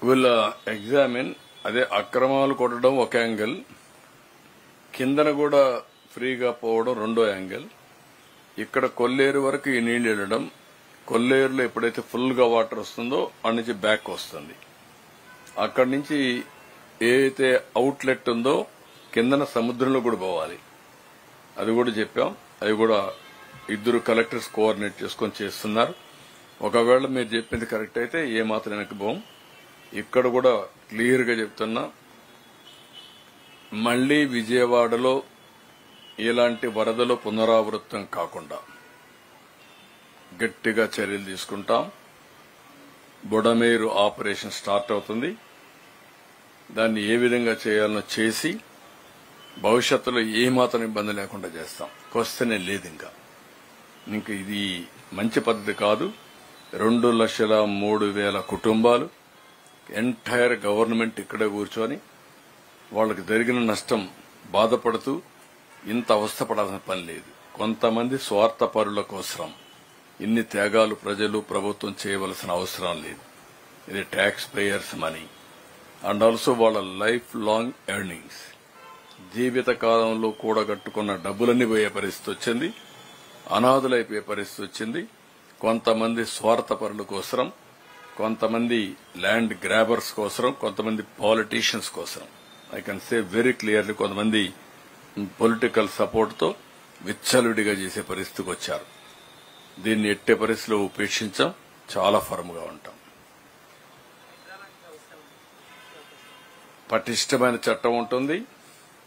వీళ్ళ ఎగ్జామిన్ అదే అక్రమాలు కొట్టడం ఒక యాంగిల్, కిందన కూడా ఫ్రీగా పోవడం రెండో యాంగిల్. ఇక్కడ కొల్లేరు వరకు ఈ నీళ్లు వెళ్ళడం, కొల్లేరులో ఎప్పుడైతే ఫుల్ గా వాటర్ వస్తుందో అక్కడి నుంచి బ్యాక్ వస్తుంది. అక్కడి నుంచి ఏదైతే అవుట్లెట్ ఉందో కిందన సముద్రంలో కూడా పోవాలి. అది కూడా చెప్పాం. అది కూడా ఇద్దరు కలెక్టర్స్ కోఆర్డినేట్ చేసుకొని చేస్తున్నారు. ఒకవేళ మీరు చెప్పింది కరెక్ట్ అయితే ఏ మాత్రం వెనక్కి పోం. ఇక్కడ కూడా క్లియర్ గా చెప్తున్నా, మళ్లీ విజయవాడలో ఇలాంటి వరదలు పునరావృతం కాకుండా గట్టిగా చర్యలు తీసుకుంటాం. బుడమేరు ఆపరేషన్ స్టార్ట్ అవుతుంది. దాన్ని ఏ విధంగా చేయాలనో చేసి భవిష్యత్తులో ఏమాత్రం ఇబ్బంది లేకుండా చేస్తాం. క్వశ్చనే లేదు. ఇంక ఇది మంచి పద్ధతి కాదు. 2,03,000 కుటుంబాలు, ఎంటైర్ గవర్నమెంట్ ఇక్కడే కూర్చొని వాళ్ళకి జరిగిన నష్టం బాధపడుతూ ఇంత అవస్థపడాల్సిన పని లేదు. కొంతమంది స్వార్థపరుల కోసం ఇన్ని త్యాగాలు ప్రజలు ప్రభుత్వం చేయవలసిన అవసరం లేదు. ఇది tax payers money and also వాళ్ళ లైఫ్ లాంగ్ ఎర్నింగ్స్, జీవిత కాలంలో కూడగట్టుకున్న డబ్బులన్నీ పోయే పరిస్థితి వచ్చింది. అనాథులైపోయే పరిస్థితి వచ్చింది. కొంతమంది స్వార్థపరుల కోసం, కొంతమంది ల్యాండ్ గ్రాబర్స్ కోసం, కొంతమంది పాలిటీషియన్స్ కోసం. I can say very clearly, కొంతమంది పొలిటికల్ సపోర్ట్ తో విచ్చలవిడిగా చేసే పరిస్థితికి వచ్చారు. దీన్ని ఎట్టే పరిస్థితిలో ఉపేక్షించాం. చాలా ఫర్మ్ గా ఉంటాం. పటిష్టమైన చట్టం ఉంటుంది.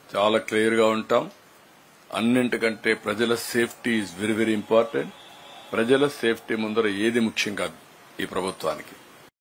చాలా క్లియర్ గా ఉంటాం. అన్నింటికంటే ప్రజల safety is very very important. ప్రజల సేఫ్టీ ముందర ఏది ముఖ్యం కాదు ఈ ప్రభుత్వానికి.